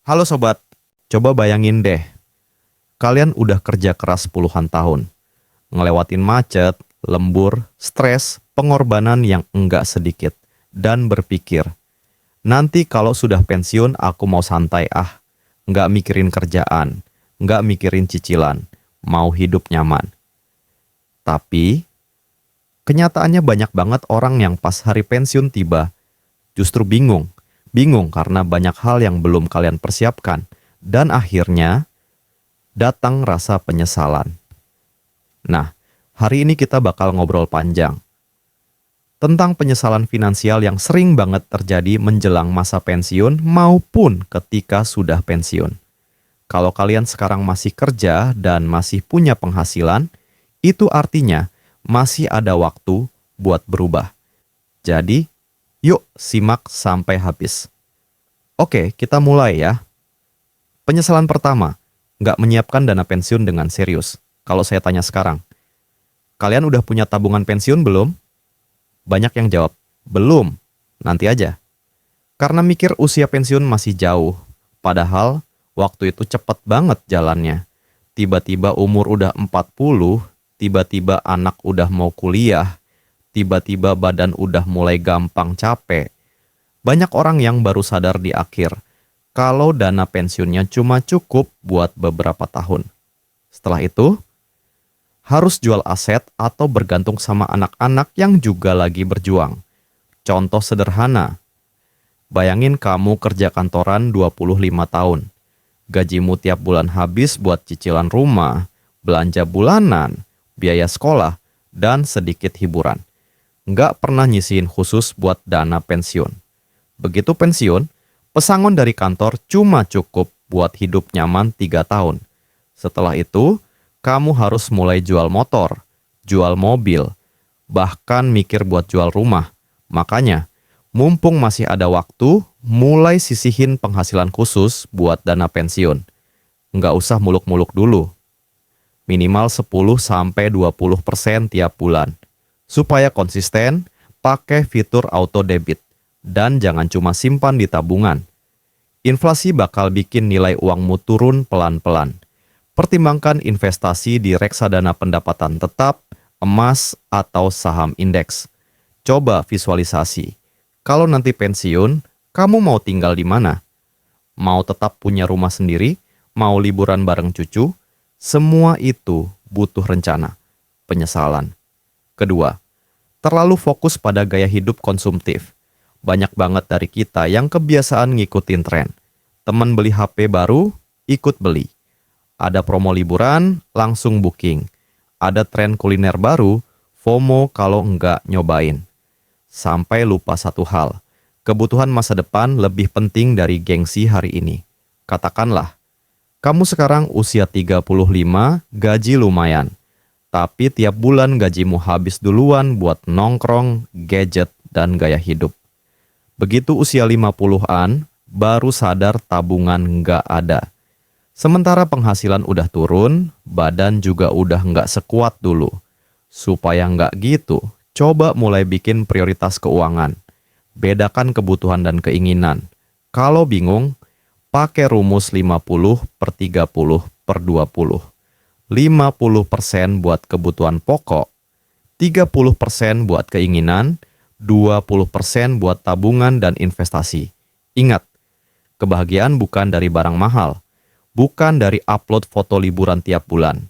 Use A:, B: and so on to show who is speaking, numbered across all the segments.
A: Halo sobat, coba bayangin deh, kalian udah kerja keras puluhan tahun, ngelewatin macet, lembur, stres, pengorbanan yang enggak sedikit, dan berpikir, nanti kalau sudah pensiun aku mau santai nggak mikirin kerjaan, nggak mikirin cicilan, mau hidup nyaman. Tapi, kenyataannya banyak banget orang yang pas hari pensiun tiba, justru bingung. Bingung karena banyak hal yang belum kalian persiapkan, dan akhirnya datang rasa penyesalan. Nah, hari ini kita bakal ngobrol panjang tentang penyesalan finansial yang sering banget terjadi menjelang masa pensiun maupun ketika sudah pensiun. Kalau kalian sekarang masih kerja dan masih punya penghasilan, itu artinya masih ada waktu buat berubah. Jadi, yuk simak sampai habis. Oke, kita mulai ya. Penyesalan pertama, nggak menyiapkan dana pensiun dengan serius. Kalau saya tanya sekarang, kalian udah punya tabungan pensiun belum? Banyak yang jawab, belum, nanti aja. Karena mikir usia pensiun masih jauh, padahal waktu itu cepet banget jalannya. Tiba-tiba umur udah 40, tiba-tiba anak udah mau kuliah, tiba-tiba badan udah mulai gampang capek. Banyak orang yang baru sadar di akhir, kalau dana pensiunnya cuma cukup buat beberapa tahun. Setelah itu, harus jual aset atau bergantung sama anak-anak yang juga lagi berjuang. Contoh sederhana, bayangin kamu kerja kantoran 25 tahun. Gajimu tiap bulan habis buat cicilan rumah, belanja bulanan, biaya sekolah, dan sedikit hiburan. Nggak pernah nyisihin khusus buat dana pensiun. Begitu pensiun, pesangon dari kantor cuma cukup buat hidup nyaman 3 tahun. Setelah itu, kamu harus mulai jual motor, jual mobil, bahkan mikir buat jual rumah. Makanya, mumpung masih ada waktu, mulai sisihin penghasilan khusus buat dana pensiun. Nggak usah muluk-muluk dulu. Minimal 10-20% tiap bulan. Supaya konsisten, pakai fitur auto debit. Dan jangan cuma simpan di tabungan. Inflasi bakal bikin nilai uangmu turun pelan-pelan. Pertimbangkan investasi di reksadana pendapatan tetap, emas, atau saham indeks. Coba visualisasi. Kalau nanti pensiun, kamu mau tinggal di mana? Mau tetap punya rumah sendiri? Mau liburan bareng cucu? Semua itu butuh rencana. Penyesalan. Kedua, terlalu fokus pada gaya hidup konsumtif. Banyak banget dari kita yang kebiasaan ngikutin tren. Temen beli HP baru, ikut beli. Ada promo liburan, langsung booking. Ada tren kuliner baru, FOMO kalau enggak nyobain. Sampai lupa satu hal, kebutuhan masa depan lebih penting dari gengsi hari ini. Katakanlah, kamu sekarang usia 35, gaji lumayan. Tapi tiap bulan gajimu habis duluan buat nongkrong, gadget, dan gaya hidup. Begitu usia 50-an, baru sadar tabungan nggak ada. Sementara penghasilan udah turun, badan juga udah nggak sekuat dulu. Supaya nggak gitu, coba mulai bikin prioritas keuangan. Bedakan kebutuhan dan keinginan. Kalau bingung, pakai rumus 50/30/20. 50% buat kebutuhan pokok, 30% buat keinginan, 20% buat tabungan dan investasi. Ingat, kebahagiaan bukan dari barang mahal, bukan dari upload foto liburan tiap bulan,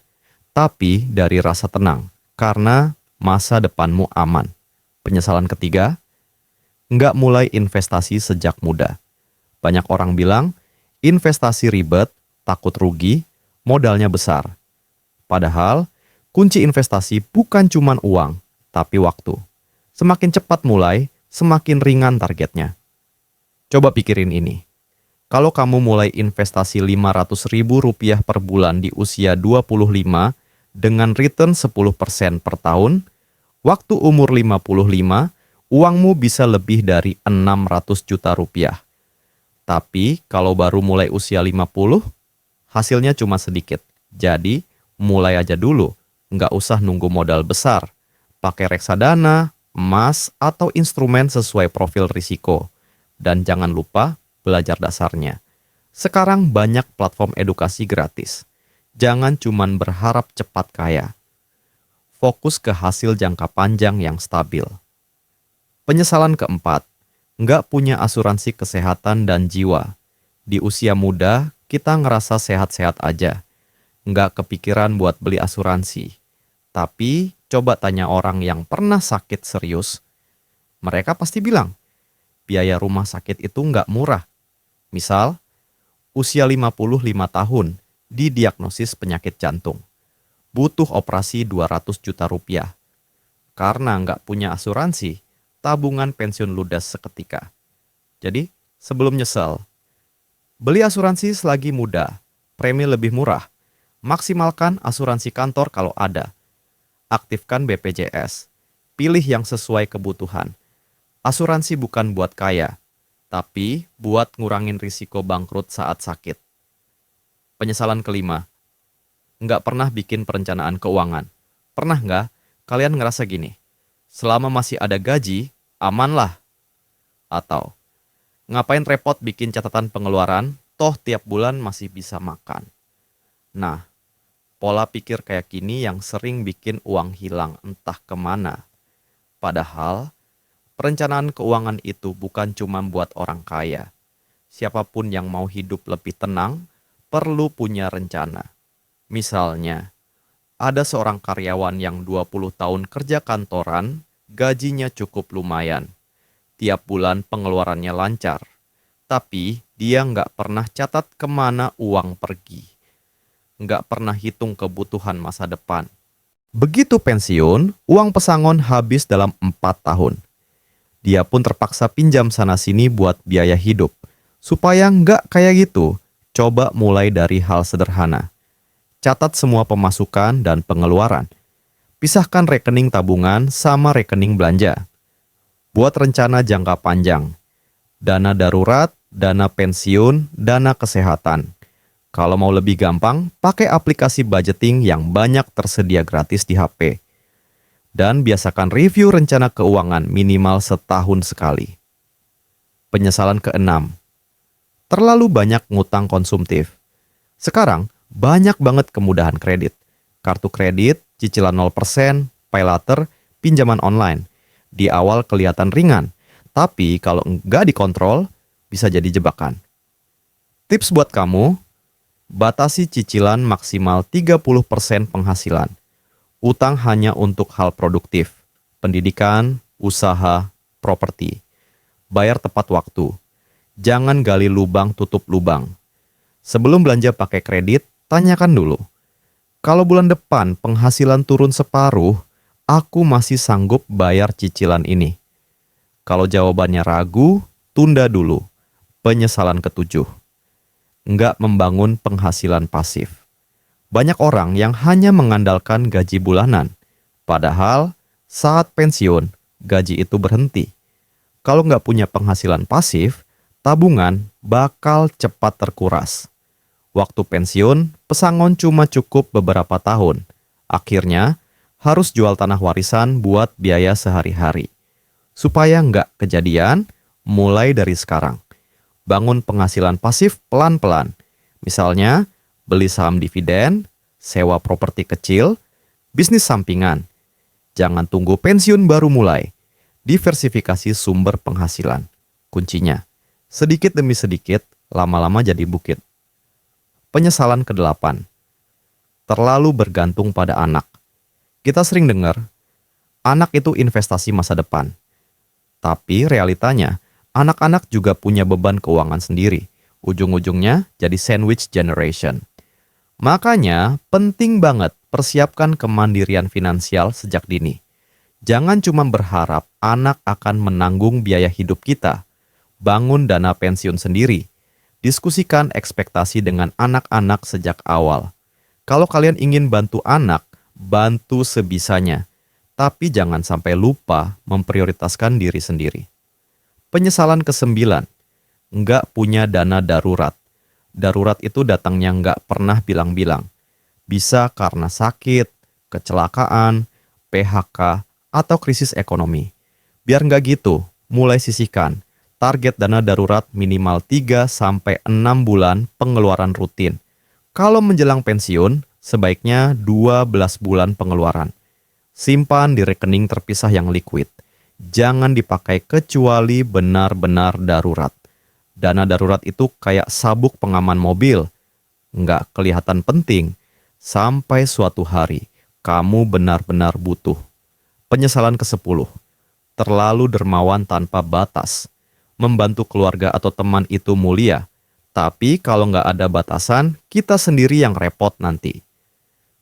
A: tapi dari rasa tenang, karena masa depanmu aman. Penyesalan ketiga, nggak mulai investasi sejak muda. Banyak orang bilang, investasi ribet, takut rugi, modalnya besar. Padahal, kunci investasi bukan cuma uang, tapi waktu. Semakin cepat mulai, semakin ringan targetnya. Coba pikirin ini. Kalau kamu mulai investasi Rp500.000 per bulan di usia 25 dengan return 10% per tahun, waktu umur 55, uangmu bisa lebih dari 600 juta rupiah. Tapi kalau baru mulai usia 50, hasilnya cuma sedikit. Jadi, mulai aja dulu, nggak usah nunggu modal besar. Pakai reksadana, emas, atau instrumen sesuai profil risiko. Dan jangan lupa belajar dasarnya. Sekarang banyak platform edukasi gratis. Jangan cuman berharap cepat kaya. Fokus ke hasil jangka panjang yang stabil. Penyesalan keempat, nggak punya asuransi kesehatan dan jiwa. Di usia muda, kita ngerasa sehat-sehat aja. Nggak kepikiran buat beli asuransi. Tapi, coba tanya orang yang pernah sakit serius. Mereka pasti bilang, biaya rumah sakit itu nggak murah. Misal, usia 55 tahun, didiagnosis penyakit jantung. Butuh operasi 200 juta rupiah. Karena nggak punya asuransi, tabungan pensiun ludas seketika. Jadi, sebelum nyesel, beli asuransi selagi muda, premi lebih murah. Maksimalkan asuransi kantor kalau ada. Aktifkan BPJS. Pilih yang sesuai kebutuhan. Asuransi bukan buat kaya, tapi buat ngurangin risiko bangkrut saat sakit. Penyesalan kelima, nggak pernah bikin perencanaan keuangan. Pernah nggak kalian ngerasa gini, selama masih ada gaji, aman lah? Atau, ngapain repot bikin catatan pengeluaran, toh tiap bulan masih bisa makan. Nah, pola pikir kayak gini yang sering bikin uang hilang entah kemana. Padahal, perencanaan keuangan itu bukan cuma buat orang kaya. Siapapun yang mau hidup lebih tenang, perlu punya rencana. Misalnya, ada seorang karyawan yang 20 tahun kerja kantoran, gajinya cukup lumayan. Tiap bulan pengeluarannya lancar. Tapi dia nggak pernah catat kemana uang pergi. Nggak pernah hitung kebutuhan masa depan. Begitu pensiun, uang pesangon habis dalam 4 tahun. Dia pun terpaksa pinjam sana-sini buat biaya hidup. Supaya nggak kayak gitu, coba mulai dari hal sederhana. Catat semua pemasukan dan pengeluaran. Pisahkan rekening tabungan sama rekening belanja. Buat rencana jangka panjang. Dana darurat, dana pensiun, dana kesehatan. Kalau mau lebih gampang, pakai aplikasi budgeting yang banyak tersedia gratis di HP. Dan biasakan review rencana keuangan minimal setahun sekali. Penyesalan keenam, terlalu banyak ngutang konsumtif. Sekarang, banyak banget kemudahan kredit. Kartu kredit, cicilan 0%, pay later, pinjaman online. Di awal kelihatan ringan, tapi kalau nggak dikontrol, bisa jadi jebakan. Tips buat kamu, batasi cicilan maksimal 30% penghasilan. Utang hanya untuk hal produktif, pendidikan, usaha, properti. Bayar tepat waktu. Jangan gali lubang tutup lubang. Sebelum belanja pakai kredit, tanyakan dulu. Kalau bulan depan penghasilan turun separuh, aku masih sanggup bayar cicilan ini. Kalau jawabannya ragu, tunda dulu. Penyesalan ketujuh. Nggak membangun penghasilan pasif. Banyak orang yang hanya mengandalkan gaji bulanan. Padahal saat pensiun, gaji itu berhenti. Kalau nggak punya penghasilan pasif, tabungan bakal cepat terkuras. Waktu pensiun, pesangon cuma cukup beberapa tahun. Akhirnya, harus jual tanah warisan buat biaya sehari-hari. Supaya nggak kejadian, mulai dari sekarang. Bangun penghasilan pasif pelan-pelan. Misalnya, beli saham dividen, sewa properti kecil, bisnis sampingan. Jangan tunggu pensiun baru mulai. Diversifikasi sumber penghasilan. Kuncinya, sedikit demi sedikit, lama-lama jadi bukit. Penyesalan ke-8. Terlalu bergantung pada anak. Kita sering dengar, anak itu investasi masa depan. Tapi realitanya, anak-anak juga punya beban keuangan sendiri. Ujung-ujungnya jadi sandwich generation. Makanya penting banget persiapkan kemandirian finansial sejak dini. Jangan cuma berharap anak akan menanggung biaya hidup kita. Bangun dana pensiun sendiri. Diskusikan ekspektasi dengan anak-anak sejak awal. Kalau kalian ingin bantu anak, bantu sebisanya. Tapi jangan sampai lupa memprioritaskan diri sendiri. Penyesalan ke-9. Nggak punya dana darurat. Darurat itu datangnya nggak pernah bilang-bilang. Bisa karena sakit, kecelakaan, PHK, atau krisis ekonomi. Biar nggak gitu, mulai sisihkan. Target dana darurat minimal 3-6 bulan pengeluaran rutin. Kalau menjelang pensiun, sebaiknya 12 bulan pengeluaran. Simpan di rekening terpisah yang liquid. Jangan dipakai kecuali benar-benar darurat. Dana darurat itu kayak sabuk pengaman mobil. Nggak kelihatan penting, sampai suatu hari kamu benar-benar butuh. Penyesalan ke-10. Terlalu dermawan tanpa batas. Membantu keluarga atau teman itu mulia. Tapi kalau nggak ada batasan, kita sendiri yang repot nanti.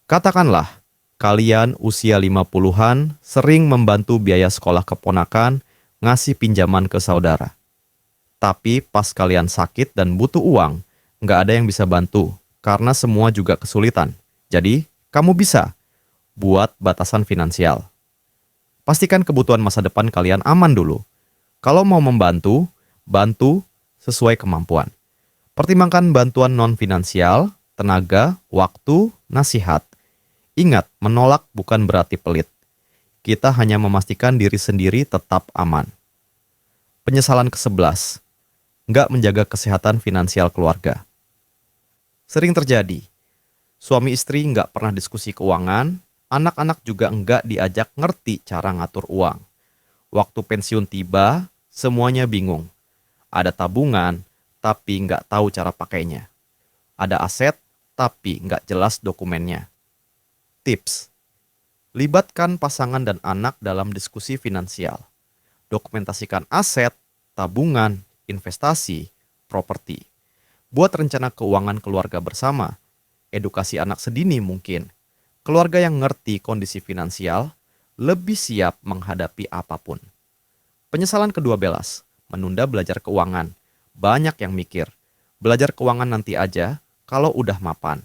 A: Katakanlah, kalian usia 50-an sering membantu biaya sekolah keponakan, ngasih pinjaman ke saudara. Tapi pas kalian sakit dan butuh uang, nggak ada yang bisa bantu, karena semua juga kesulitan. Jadi, kamu bisa buat batasan finansial. Pastikan kebutuhan masa depan kalian aman dulu. Kalau mau membantu, bantu sesuai kemampuan. Pertimbangkan bantuan non-finansial, tenaga, waktu, nasihat. Ingat, menolak bukan berarti pelit. Kita hanya memastikan diri sendiri tetap aman. Penyesalan ke-11. Nggak menjaga kesehatan finansial keluarga. Sering terjadi. Suami istri nggak pernah diskusi keuangan, anak-anak juga nggak diajak ngerti cara ngatur uang. Waktu pensiun tiba, semuanya bingung. Ada tabungan, tapi nggak tahu cara pakainya. Ada aset, tapi nggak jelas dokumennya. Tips: libatkan pasangan dan anak dalam diskusi finansial. Dokumentasikan aset, tabungan, investasi, properti. Buat rencana keuangan keluarga bersama. Edukasi anak sedini mungkin. Keluarga yang ngerti kondisi finansial lebih siap menghadapi apapun. Penyesalan ke-12, menunda belajar keuangan. Banyak yang mikir, belajar keuangan nanti aja kalau udah mapan.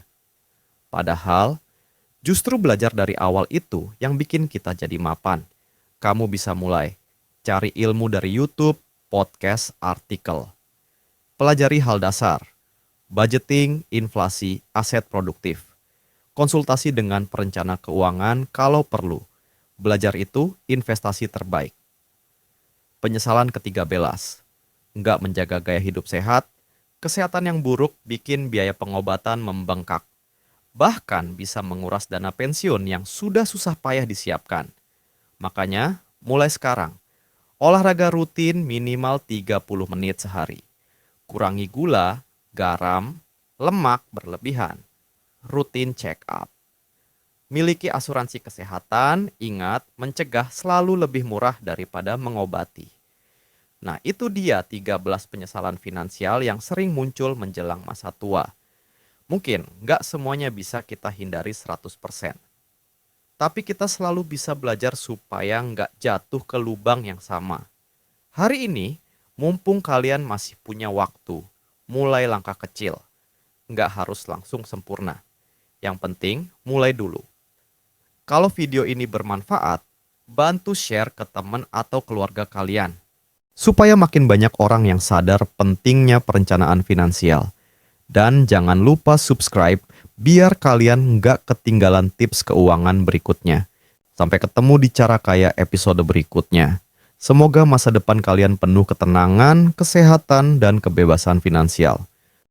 A: Padahal, justru belajar dari awal itu yang bikin kita jadi mapan. Kamu bisa mulai cari ilmu dari YouTube, podcast, artikel. Pelajari hal dasar, budgeting, inflasi, aset produktif. Konsultasi dengan perencana keuangan kalau perlu. Belajar itu investasi terbaik. Penyesalan ke-13. Nggak menjaga gaya hidup sehat, kesehatan yang buruk bikin biaya pengobatan membengkak. Bahkan bisa menguras dana pensiun yang sudah susah payah disiapkan. Makanya, mulai sekarang, olahraga rutin minimal 30 menit sehari. Kurangi gula, garam, lemak berlebihan. Rutin check up. Miliki asuransi kesehatan, ingat mencegah selalu lebih murah daripada mengobati. Nah, itu dia 13 penyesalan finansial yang sering muncul menjelang masa tua. Mungkin nggak semuanya bisa kita hindari 100%. Tapi kita selalu bisa belajar supaya nggak jatuh ke lubang yang sama. Hari ini, mumpung kalian masih punya waktu, mulai langkah kecil. Nggak harus langsung sempurna. Yang penting, mulai dulu. Kalau video ini bermanfaat, bantu share ke teman atau keluarga kalian. Supaya makin banyak orang yang sadar pentingnya perencanaan finansial. Dan jangan lupa subscribe biar kalian nggak ketinggalan tips keuangan berikutnya. Sampai ketemu di Cara Kaya episode berikutnya. Semoga masa depan kalian penuh ketenangan, kesehatan, dan kebebasan finansial.